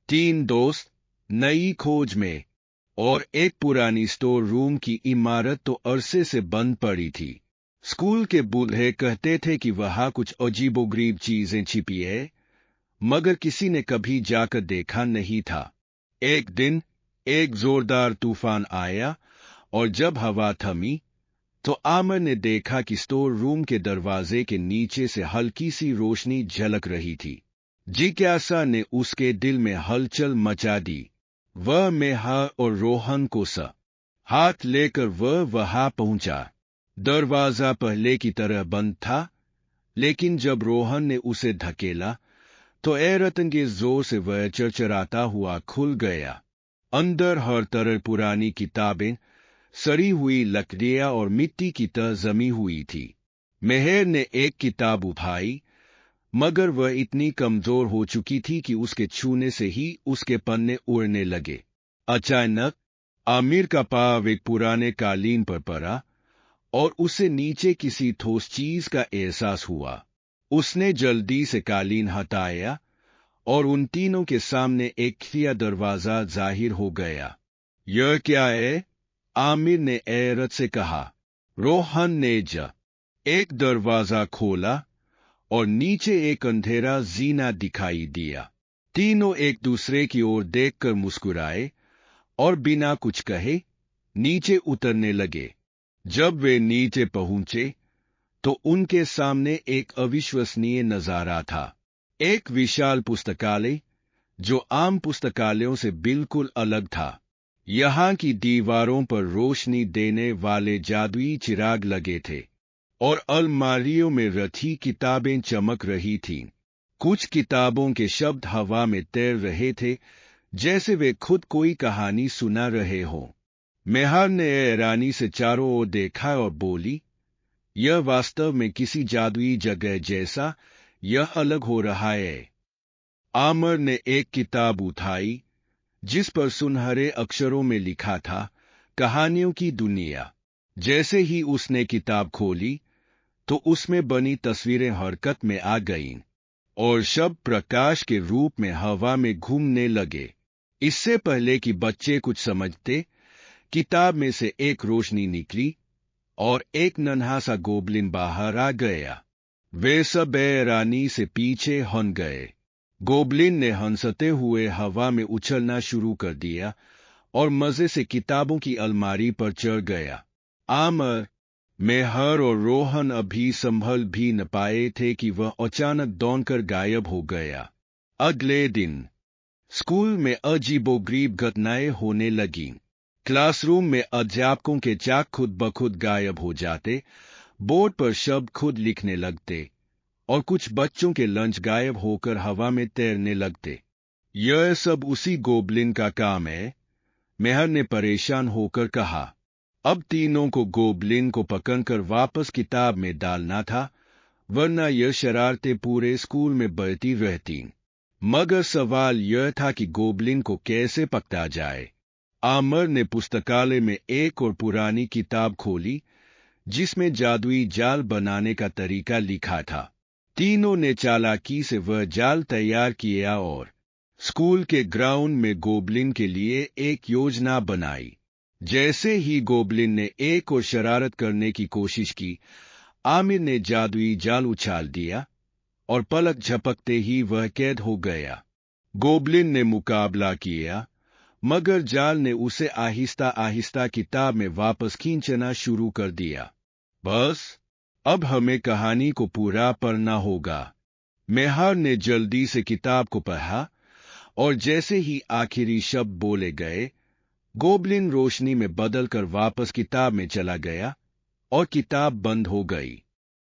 तीन दोस्त नई खोज में, और एक पुरानी स्टोर रूम की इमारत तो अरसे से बंद पड़ी थी। स्कूल के बूढ़े कहते थे कि वहां कुछ अजीबोगरीब चीजें छिपी है, मगर किसी ने कभी जाकर देखा नहीं था। एक दिन एक जोरदार तूफान आया, और जब हवा थमी तो आमिर ने देखा कि स्टोर रूम के दरवाजे के नीचे से हल्की सी रोशनी झलक रही थी। जिज्ञासा ने उसके दिल में हलचल मचा दी। वह मेहा और रोहन को हाथ लेकर वह वहां पहुंचा। दरवाजा पहले की तरह बंद था, लेकिन जब रोहन ने उसे धकेला तो रतन के जोर से वह चरचराता हुआ खुल गया। अंदर हर तरह पुरानी किताबें, सड़ी हुई लकड़ियां और मिट्टी की तरह जमी हुई थी। मेहर ने एक किताब उठाई, मगर वह इतनी कमजोर हो चुकी थी कि उसके छूने से ही उसके पन्ने उड़ने लगे। अचानक आमिर का पाँव एक पुराने कालीन पर पड़ा, और उसे नीचे किसी ठोस चीज का एहसास हुआ। उसने जल्दी से कालीन हटाया, और उन तीनों के सामने एक खुला दरवाजा जाहिर हो गया। यह क्या है? आमिर ने हैरत से कहा। रोहन ने एक दरवाजा खोला, और नीचे एक अंधेरा जीना दिखाई दिया। तीनों एक दूसरे की ओर देखकर मुस्कुराए, और बिना कुछ कहे नीचे उतरने लगे। जब वे नीचे पहुंचे तो उनके सामने एक अविश्वसनीय नजारा था। एक विशाल पुस्तकालय, जो आम पुस्तकालयों से बिल्कुल अलग था। यहाँ की दीवारों पर रोशनी देने वाले जादुई चिराग लगे थे, और अलमारियों में रखी किताबें चमक रही थीं। कुछ किताबों के शब्द हवा में तैर रहे थे, जैसे वे खुद कोई कहानी सुना रहे हों। मेहर ने हैरानी से चारों ओर देखा और बोली, यह वास्तव में किसी जादुई जगह जैसा, यह अलग हो रहा है। आमिर ने एक किताब उठाई, जिस पर सुनहरे अक्षरों में लिखा था, कहानियों की दुनिया। जैसे ही उसने किताब खोली तो उसमें बनी तस्वीरें हरकत में आ गईं, और शब्द प्रकाश के रूप में हवा में घूमने लगे। इससे पहले कि बच्चे कुछ समझते, किताब में से एक रोशनी निकली, और एक नन्हा सा गोबलिन बाहर आ गया। वे सब हैरानी से पीछे हट गए। गोबलिन ने हंसते हुए हवा में उछलना शुरू कर दिया, और मजे से किताबों की अलमारी पर चढ़ गया। आमिर, मेहर और रोहन अभी संभल भी न पाए थे कि वह अचानक दौड़कर गायब हो गया। अगले दिन स्कूल में अजीबोगरीब घटनाएं होने लगीं। क्लासरूम में अध्यापकों के चाक खुद ब खुद गायब हो जाते, बोर्ड पर शब्द खुद लिखने लगते, और कुछ बच्चों के लंच गायब होकर हवा में तैरने लगते। यह सब उसी गोबलिन का काम है, मेहर ने परेशान होकर कहा। अब तीनों को गोबलिन को पकड़कर वापस किताब में डालना था, वरना यह शरारतें पूरे स्कूल में बढ़ती रहती। मगर सवाल यह था कि गोबलिन को कैसे पकड़ा जाए। आमिर ने पुस्तकालय में एक और पुरानी किताब खोली, जिसमें जादुई जाल बनाने का तरीका लिखा था। तीनों ने चालाकी से वह जाल तैयार किया और स्कूल के ग्राउंड में गोबलिन के लिए एक योजना बनाई। जैसे ही गोबलिन ने एक और शरारत करने की कोशिश की, आमिर ने जादुई जाल उछाल दिया, और पलक झपकते ही वह कैद हो गया। गोबलिन ने मुकाबला किया, मगर जाल ने उसे आहिस्ता आहिस्ता किताब में वापस खींचना शुरू कर दिया। बस, अब हमें कहानी को पूरा पढ़ना होगा। मेहर ने जल्दी से किताब को पढ़ा, और जैसे ही आखिरी शब्द बोले गए, गोबलिन रोशनी में बदलकर वापस किताब में चला गया, और किताब बंद हो गई।